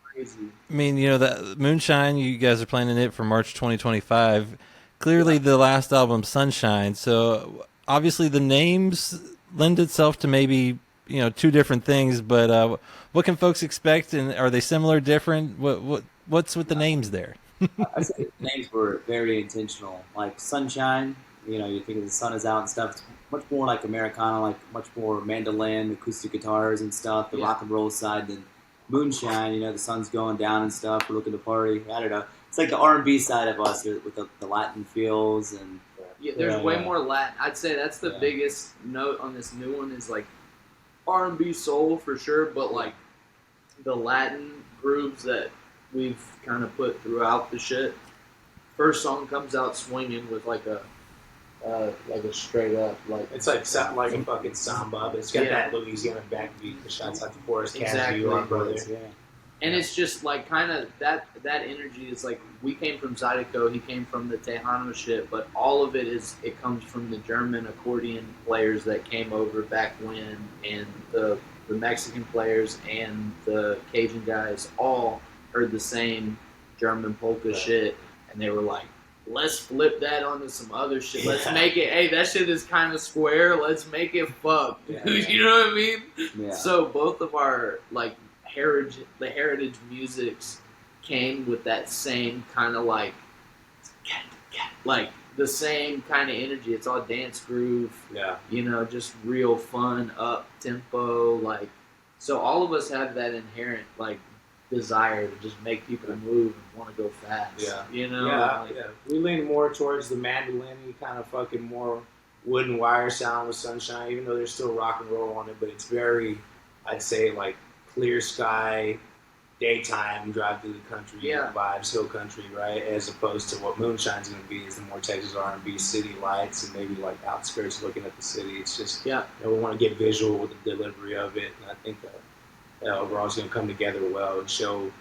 crazy. The Moonshine, you guys are planning it for March 2025. Clearly, the last album, Sunshine. So obviously, the names lend itself to maybe 2 different things. But what can folks expect? And are they similar, different? What's with the names there? I say the names were very intentional. Like Sunshine, you think of the sun is out and stuff. It's much more like Americana, like much more mandolin, acoustic guitars and stuff. The rock and roll side than Moonshine. The sun's going down and stuff. We're looking to party. I don't know. It's like the R&B side of us with the Latin feels and. Yeah, there's way more Latin. I'd say that's the biggest note on this new one is like R&B soul for sure, but like the Latin grooves that we've kind of put throughout the shit. First song comes out swinging with like a straight up it's like something like a fucking samba, but it's got that Louisiana backbeat. The shots like the Forest exactly. Cast, brother. Yeah. And it's just like kind of that energy is like we came from Zydeco, he came from the Tejano shit, but all of it comes from the German accordion players that came over back when, and the Mexican players and the Cajun guys all heard the same German polka shit, and they were like, let's flip that onto some other shit. Let's make it, hey, that shit is kind of square. Let's make it fuck. You know what I mean? Yeah. So both of our like the heritage musics came with that same kind of like the same kind of energy. It's all dance groove. Yeah. Just real fun, up tempo. Like, so all of us have that inherent like desire to just make people move and want to go fast. Yeah. You know? Yeah, Like, yeah. We lean more towards the mandolin kind of fucking more wooden wire sound with Sunshine, even though there's still rock and roll on it, but it's very, I'd say, like clear sky, daytime, drive through the country vibes, hill country, right? As opposed to what Moonshine's going to be is the more Texas R&B, city lights, and maybe like outskirts looking at the city. It's just, we want to get visual with the delivery of it, and I think that overall it's going to come together well and show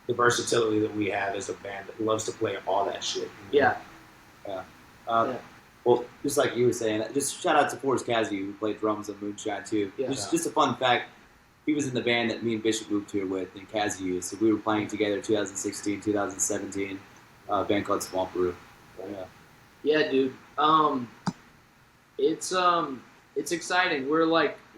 the versatility that we have as a band that loves to play all that shit. You know? Well, just like you were saying, just shout out to Forrest Casey, who played drums on Moonshine too. Just a fun fact. He was in the band that me and Bishop moved here with, and Cassie used. So we were playing together 2016, 2017, a band called Swampy. Yeah, dude. It's exciting.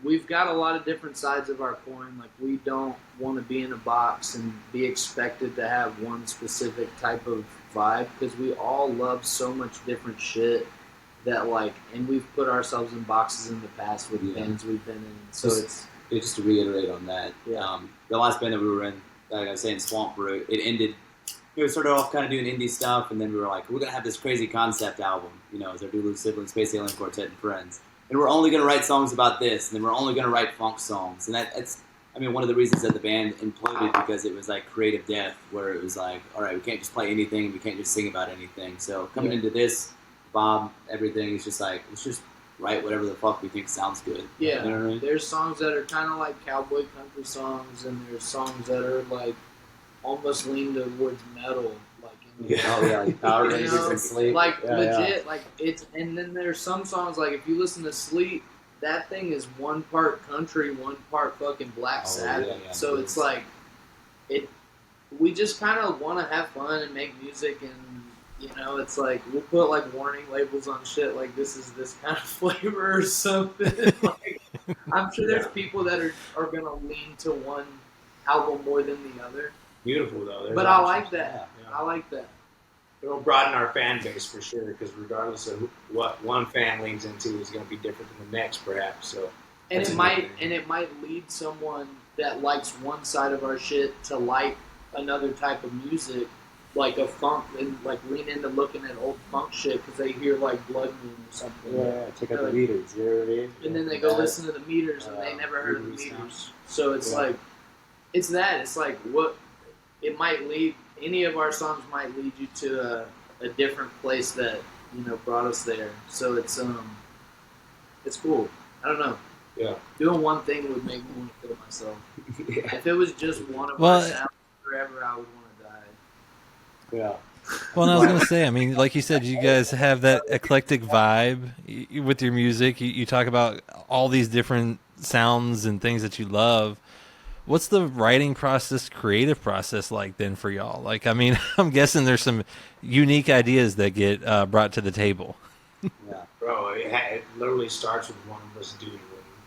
We've got a lot of different sides of our coin. Like, we don't want to be in a box and be expected to have one specific type of vibe, because we all love so much different shit that, and we've put ourselves in boxes in the past with bands we've been in. So just to reiterate on that, the last band that we were in, like I was saying, Swamp Brew, it ended. We started off kind of doing indie stuff, and then we were like, we're gonna have this crazy concept album, as our Duluth Siblings, Space Alien Quartet, and Friends, and we're only gonna write songs about this, and then we're only gonna write funk songs, and that's, one of the reasons that the band imploded, because it was like creative death, where it was like, all right, we can't just play anything, we can't just sing about anything. So coming into this, Bob, everything is just like, let's just write whatever the fuck we think sounds good. Yeah, you know what I mean? There's songs that are kind of like cowboy country songs, and there's songs that are like almost lean towards metal, like Power Rangers and Sleep, legit. Like, it's, and then there's some songs, like if you listen to Sleep, that thing is one part country, one part fucking Black Sabbath. So it's like, we just kind of want to have fun and make music, and it's like, we'll put like warning labels on shit, like this is this kind of flavor or something. I'm sure there's people that are gonna lean to one album more than the other. Beautiful though. But I like that. I like that. It'll broaden our fan base for sure, because regardless of what one fan leans into is going to be different than the next, perhaps. So, and it might lead someone that likes one side of our shit to like another type of music, like a funk, and like lean into looking at old funk shit because they hear like Blood Moon or something. Check out the Meters. You know what I mean? And then they go listen to the Meters, and they never heard of the Meters. So it's like, it's that. It's like what it might lead. Any of our songs might lead you to a different place that brought us there. So it's cool. I don't know. Yeah. Doing one thing would make me want to kill myself. If it was just one of our sounds forever, I would want to die. Yeah. Well, and I was going to say, like you said, you guys have that eclectic vibe with your music. You talk about all these different sounds and things that you love. What's the writing process, creative process like then for y'all? Like, I'm guessing there's some unique ideas that get brought to the table. Bro, it literally starts with one of us doodling.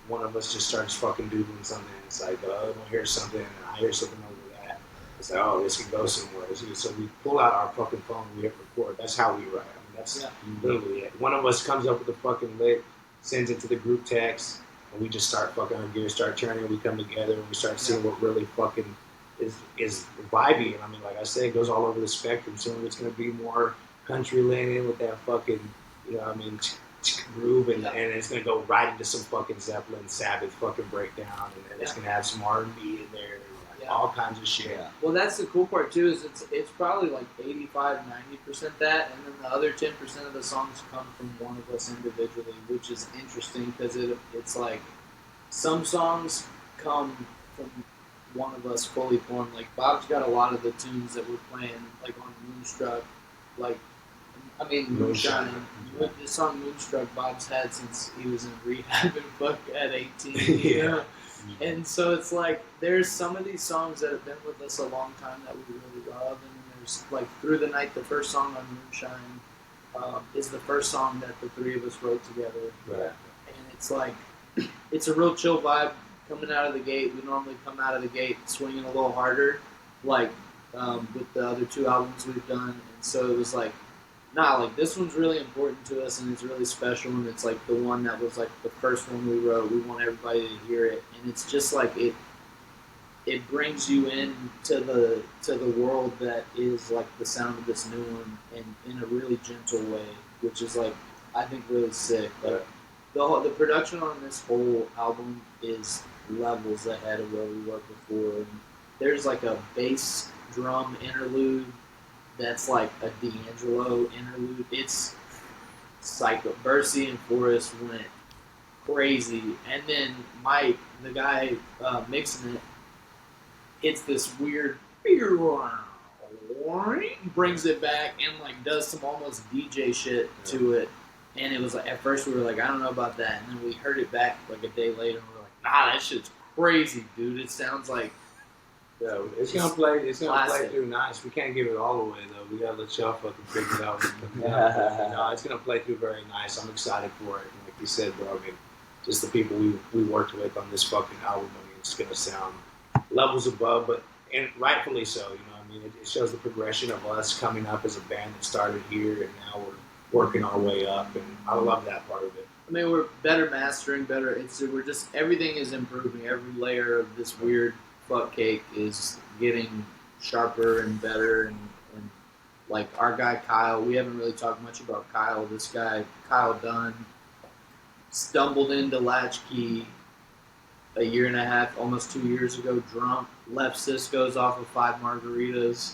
One of us just starts fucking doodling something. It's like, oh, here's something, and I hear something over that. It's like, oh, this can go somewhere. So we pull out our fucking phone, we hit record. That's how we write. That's literally it. One of us comes up with a fucking lick, sends it to the group text, and we just start fucking, our gears start turning, we come together, and we start seeing what really fucking is vibey. And like I said, it goes all over the spectrum. Some of it's going to be more country leaning with that fucking, groove, and it's going to go right into some fucking Zeppelin, Sabbath fucking breakdown, and then it's going to have some R&B in there, all kinds of shit. Well, that's the cool part too, is it's probably like 85-90% that, and then the other 10% of the songs come from one of us individually, which is interesting because it's like some songs come from one of us fully formed. Like Bob's got a lot of the tunes that we're playing, like on Moonstruck, Moonshine. The song Moonstruck Bob's had since he was in rehab and at 18. And so it's like, there's some of these songs that have been with us a long time that we really love, and then there's like Through the Night, the first song on Moonshine, is the first song that the three of us wrote together. Right. And it's like, it's a real chill vibe coming out of the gate. We normally come out of the gate swinging a little harder, with the other two albums we've done. And so it was like, this one's really important to us, and it's really special, and it's like the one that was like the first one we wrote. We want everybody to hear it, and it's just like it brings you in to the world that is like the sound of this new one, and in a really gentle way, which is like I think really sick. Like the production on this whole album is levels ahead of where we were before. And there's like a bass drum interlude that's like a D'Angelo interlude. It's psycho. Bercy and Forrest went crazy, and then Mike, the guy mixing it, hits this weird, brings it back and like does some almost DJ shit to it. And it was like, at first we were like, I don't know about that, and then we heard it back like a day later, and we were like, nah, that shit's crazy, dude. It sounds like it's gonna play. It's gonna classic. play through nice. We can't give it all away though. We gotta let y'all fucking figure it out. No, it's gonna play through very nice. I'm excited for it. And like you said, bro, I mean, just the people we worked with on this fucking album. I mean, it's gonna sound levels above, and rightfully so. You know, I mean, it shows the progression of us coming up as a band that started here, and now we're working our way up, and I love that part of it. I mean, we're better mastering, better. We're just everything is improving. Every layer of this weird fuck cake is getting sharper and better. And like our guy Kyle, we haven't really talked much about Kyle. This guy Kyle Dunn stumbled into Latchkey a year and a half, almost 2 years ago, drunk. Left Cisco's off of 5 margaritas.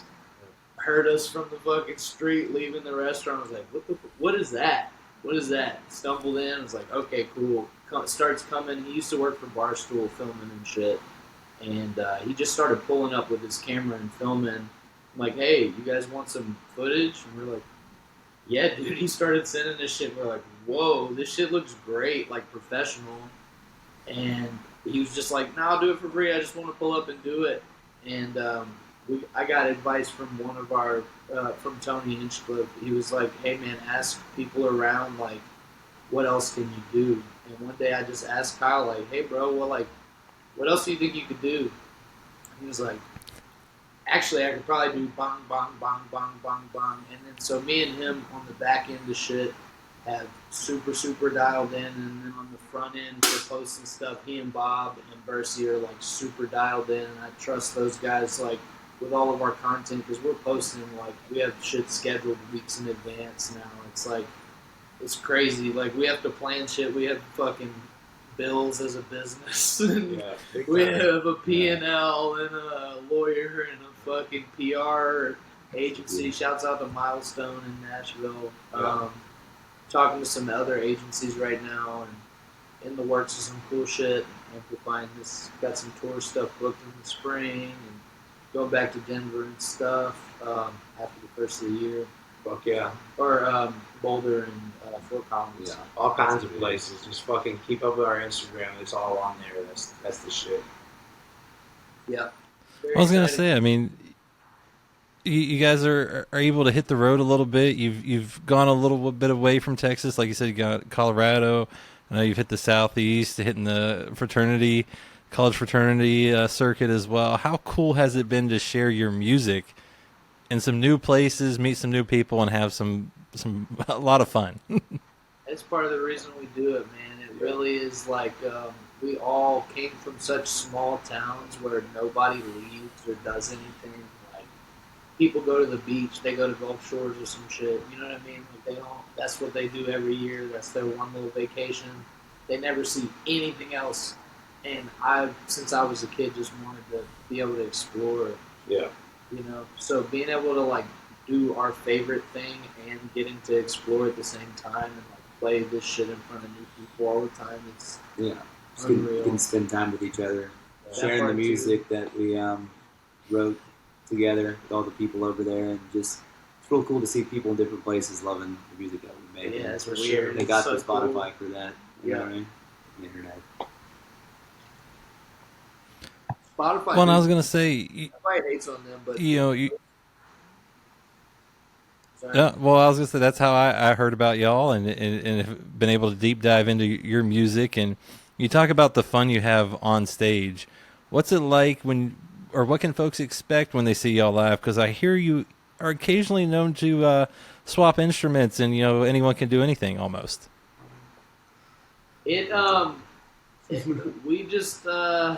Heard us from the fucking street leaving the restaurant. I was like, what is that? What is that? Stumbled in. I was like, okay, cool. Starts coming. He used to work for Barstool filming and shit. And he just started pulling up with his camera and filming. I'm like, hey, you guys want some footage? And we're like, yeah, dude. He started sending this shit. And we're like, whoa, this shit looks great, like professional. And he was just like, no, I'll do it for free. I just want to pull up and do it. And I got advice from one of our, from Tony Hinchcliffe. He was like, hey, man, ask people around, like, what else can you do? And one day I just asked Kyle, like, hey, bro, well, like, what else do you think you could do? And he was like, actually, I could probably do bong, bong, bong, bong, bong, bong. And then so me and him on the back end of shit have super, super dialed in. And then on the front end for posting stuff, he and Bob and Bercy are, like, super dialed in. And I trust those guys, like, with all of our content, because we're posting, like, we have shit scheduled weeks in advance now. It's like, it's crazy. Like, we have to plan shit. We have fucking bills as a business. Yeah, we have a P&L and a lawyer and a fucking PR agency. Shouts out to Milestone in Nashville. Talking to some other agencies right now, and in the works of some cool shit. Amplifying this, got some tour stuff booked in the spring, and going back to Denver and stuff after the first of the year. Fuck yeah. Or Boulder and Fort Collins. Yeah, all kinds of places. Just fucking keep up with our Instagram. It's all on there. That's the shit. Yeah. I was gonna say, I mean, you guys are able to hit the road a little bit. You've gone a little bit away from Texas, like you said. You got Colorado. I know you've hit the Southeast, hitting the college fraternity circuit as well. How cool has it been to share your music in some new places, meet some new people, and have a lot of fun? It's part of the reason we do it, man. It really is like we all came from such small towns where nobody leaves or does anything. Like, people go to the beach, they go to Gulf Shores or some shit. You know what I mean? Like, they don't. That's what they do every year. That's their one little vacation. They never see anything else. And since I was a kid, just wanted to be able to explore it. Yeah. You know, so being able to like do our favorite thing and getting to explore at the same time and like play this shit in front of new people all the time, it's unreal. Can spend time with each other, That sharing the part music that we wrote together with all the people over there, and just it's real cool to see people in different places loving the music that we make. Yeah, it's for weird. sure. They It's got so the Spotify cool. for that. You know what I mean? The internet. Spotify. Well, and I was gonna say, Everybody hates on them, but sorry. yeah. Well, I was gonna say that's how I heard about y'all, and have been able to deep dive into your music. And you talk about the fun you have on stage. What's it like what can folks expect when they see y'all live? Because I hear you are occasionally known to swap instruments, and anyone can do anything almost. We just I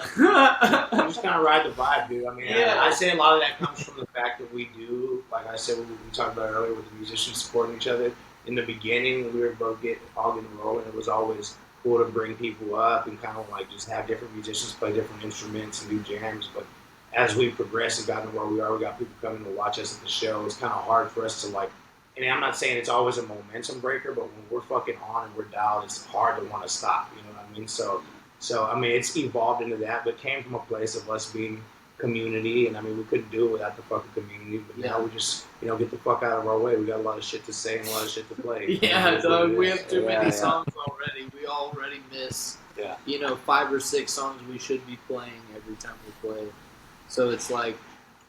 just kind of ride the vibe, dude. I mean, Yeah. I say a lot of that comes from the fact that we do, like I said, we talked about earlier with the musicians supporting each other. In the beginning, we were both all getting rolling. It was always cool to bring people up and kind of like just have different musicians play different instruments and do jams. But as we progressed and gotten to where we are, we got people coming to watch us at the show. It's kind of hard for us to like. And I'm not saying it's always a momentum breaker, but when we're fucking on and we're dialed, it's hard to want to stop. You know what I mean? So I mean, it's evolved into that, but came from a place of us being community, and I mean, we couldn't do it without the fucking community. But now we just, get the fuck out of our way. We got a lot of shit to say and a lot of shit to play. Yeah, dog. We have too many songs already. We already miss, 5 or 6 songs we should be playing every time we play. So it's like,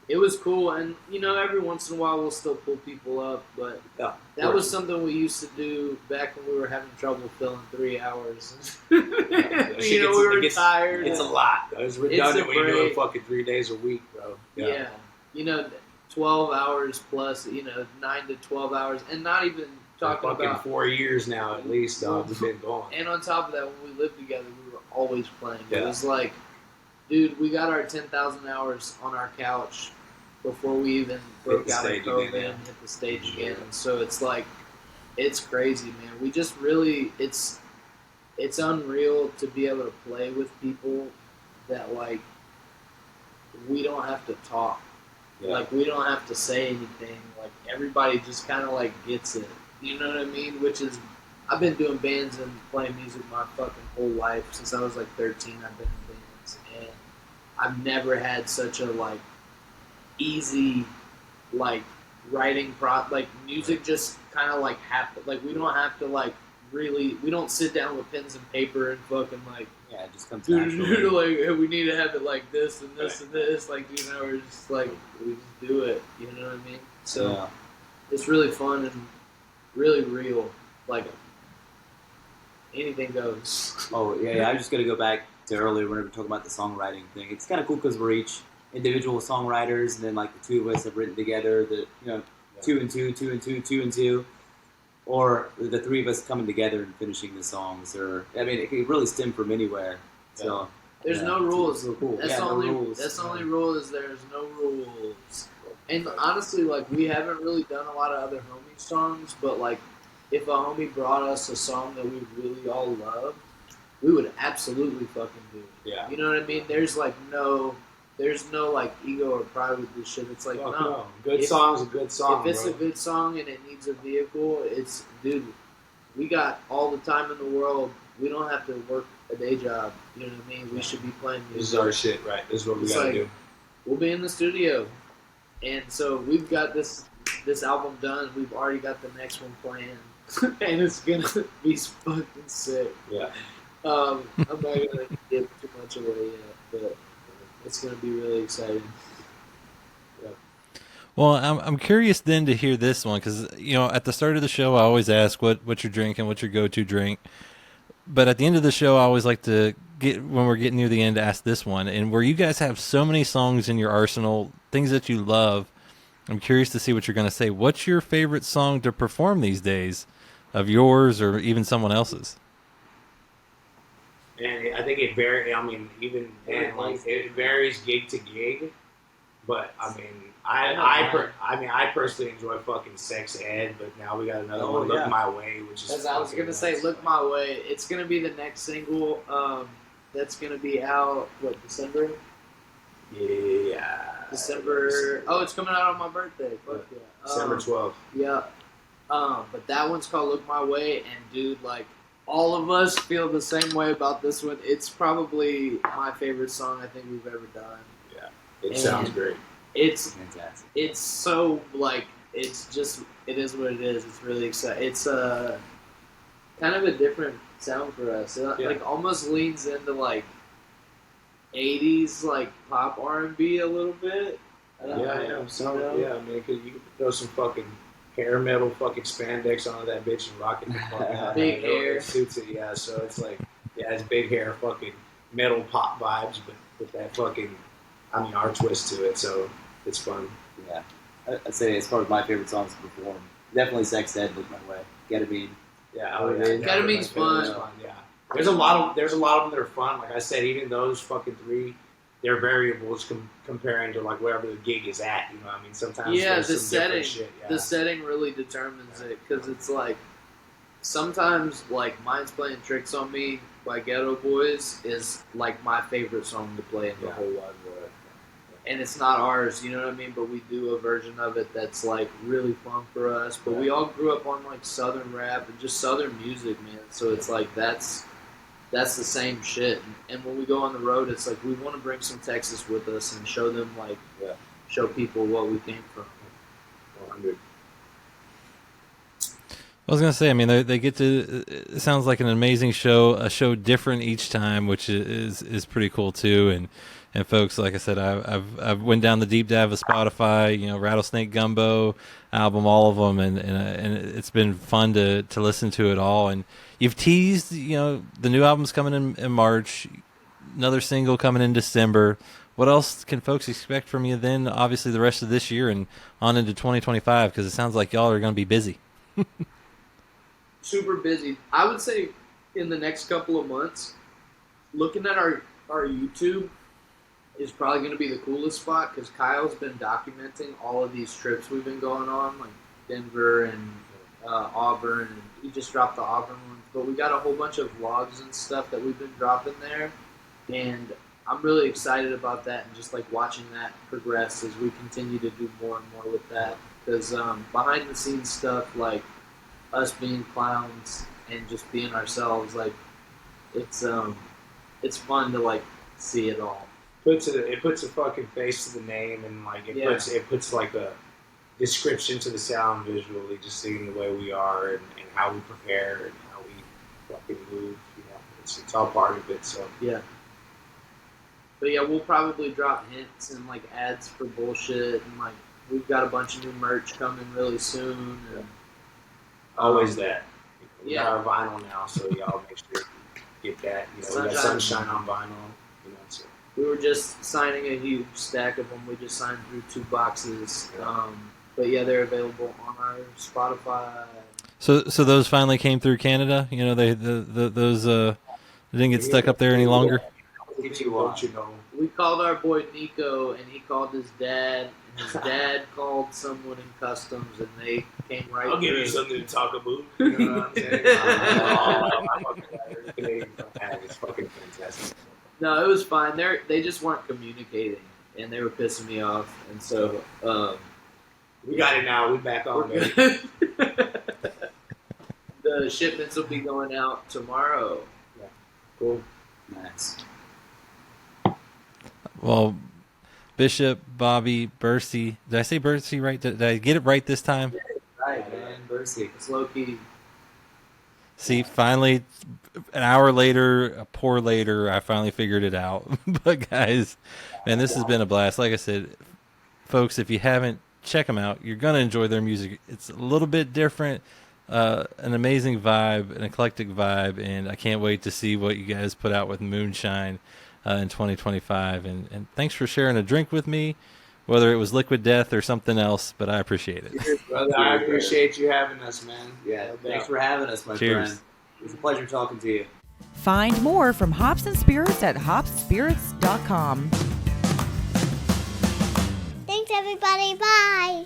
it was cool, and every once in a while we'll still pull people up, but that was something we used to do back when we were having trouble filling 3 hours. We were tired. It's a lot. It's redundant when you do it fucking 3 days a week, bro. Yeah. 12 hours plus, 9 to 12 hours, and not even talking about 4 years now at least, dog. We've been going. And on top of that, when we lived together, we were always playing. It was like, dude, we got our 10,000 hours on our couch before we even broke out of COVID and hit the stage again. So it's like, it's crazy, man. We just really, it's unreal to be able to play with people that, like, we don't have to talk. Yeah. Like, we don't have to say anything. Like, everybody just kind of, like, gets it. You know what I mean? Which is, I've been doing bands and playing music my fucking whole life. Since I was, like, 13, I've been in bands. And I've never had such a, like, easy, like, writing like, music just kind of, like, happen. Like, we don't have to, like, really, we don't sit down with pens and paper and fucking, like, it just comes naturally. Like, hey, we need to have it like this and this and this. Like, we're just, like, we just do it. You know what I mean? So, it's really fun and really real. Like, anything goes. Oh, yeah. I'm just going to go back to earlier when we were talking about the songwriting thing. It's kind of cool because we're each individual songwriters, and then, like, the two of us have written together, 2 and 2, 2 and 2, 2 and 2. Or the three of us coming together and finishing the songs. Or, I mean, it can really stem from anywhere. So there's no rules. So cool. That's the only rule is there's no rules. And honestly, like, we haven't really done a lot of other homie songs, but, like, if a homie brought us a song that we really all loved, we would absolutely fucking do it. Yeah. You know what I mean? There's no like ego or pride with this shit. It's like, no. Good song's a good song. If it's a good song and it needs a vehicle, dude, we got all the time in the world. We don't have to work a day job. You know what I mean? We should be playing music. This is our shit, right? This is what we gotta do. We'll be in the studio. And so we've got this album done. We've already got the next one planned. And it's gonna be fucking sick. Yeah. I'm not gonna give too much away yet, but it's going to be really exciting. Yep. Well, I'm curious then to hear this one because, at the start of the show, I always ask what you're drinking, what's your go-to drink. But at the end of the show, I always like to when we're getting near the end, to ask this one. And where you guys have so many songs in your arsenal, things that you love, I'm curious to see what you're going to say. What's your favorite song to perform these days of yours or even someone else's? And I think it varies. I mean, it varies gig to gig. But I mean, I personally enjoy fucking Sex Ed. But now we got another one, Look My Way, which is. As I was gonna say, Look My Way. It's gonna be the next single. That's gonna be out. What, December? Yeah. December. Oh, it's coming out on my birthday. Fuck yeah. December 12th. Yeah. But that one's called Look My Way, and dude, like, all of us feel the same way about this one. It's probably my favorite song I think we've ever done. Yeah, it sounds great. It's fantastic. It's so, like, it is what it is. It's really exciting. It's kind of a different sound for us. It like almost leans into like 80s like pop R&B a little bit. Yeah. So yeah, I mean, you could throw some fucking hair metal fucking spandex onto that bitch and rock it the fuck out. Big hair. It suits it, yeah. So it's like, it's big hair fucking metal pop vibes, but with that fucking, our twist to it. So it's fun. Yeah. I'd say as far as my favorite songs to perform, definitely Sex Ed, Look My Way. Ketamine. Yeah, Ketamine's fun. Yeah. there's a lot of them that are fun. Like I said, even those fucking 3, they're variables comparing to like wherever the gig is at. You know what I mean? Sometimes Yeah, there's the some different setting. shit. Yeah. The setting really determines it because it's like sometimes like Mine's Playing Tricks on Me by Ghetto Boys is like my favorite song to play in the whole wide world. And it's not ours, you know what I mean? But we do a version of it that's like really fun for us. But we all grew up on like Southern rap and just Southern music, man. So it's like that's the same shit. And when we go on the road, it's like we want to bring some Texas with us and show them like show people what we came from. 100. I was gonna say, I mean, they get to. It sounds like an amazing show, a show different each time, which is pretty cool too. And folks, like I said, I've went down the deep dive of Spotify, you know, Rattlesnake Gumbo album, all of them, and it's been fun to listen to it all. And you've teased, you know, the new album's coming in March, another single coming in December. What else can folks expect from you then? Obviously, the rest of this year and on into 2025, because it sounds like y'all are going to be busy. Super busy. I would say in the next couple of months, looking at our YouTube is probably going to be the coolest spot because Kyle's been documenting all of these trips we've been going on, like Denver and Auburn, and he just dropped the Auburn one. But we got a whole bunch of vlogs and stuff that we've been dropping there, and I'm really excited about that and just like watching that progress as we continue to do more and more with that. Because behind the scenes stuff, like us being clowns and just being ourselves, like it's fun to like see it all. It puts a fucking face to the name, and like it puts like a description to the sound visually, just seeing the way we are and how we prepare and how we fucking move. You know, it's all part of it. So yeah. But yeah, we'll probably drop hints and like ads for bullshit, and like we've got a bunch of new merch coming really soon. And, always that. We Yeah. got our vinyl now, so y'all make sure you get that. You know, we got Sunshine on vinyl. You know, so. We were just signing a huge stack of them. We just signed through 2 boxes. But yeah, they're available on our Spotify. So those finally came through Canada. You know, those didn't get stuck up there any longer. We called our boy Nico, and he called his dad, and his dad called someone in customs, and they came right I'll through. give you something to talk about. You know what I'm saying? It's fucking fantastic. No, it was fine. They just weren't communicating, and they were pissing me off, and so we got it now. We back on, baby. The shipments will be going out tomorrow. Yeah. Cool. Nice. Well, Bishop, Bobby, Bercy. Did I say Bercy right? Did I get it right this time? Right, man. Bercy. It's low key. See, finally, an hour later, a pour later, I finally figured it out. But guys, man, this has been a blast. Like I said, folks, if you haven't, check them out. You're going to enjoy their music. It's a little bit different, an amazing vibe, an eclectic vibe, and I can't wait to see what you guys put out with Moonshine in 2025. And thanks for sharing a drink with me, whether it was Liquid Death or something else, but I appreciate it. Cheers, brother. I appreciate you having us, man. Yeah, thanks for having us, my Cheers. friend. It was a pleasure talking to you. Find more from Hops and Spirits at hopspirits.com. Thanks, everybody. Bye.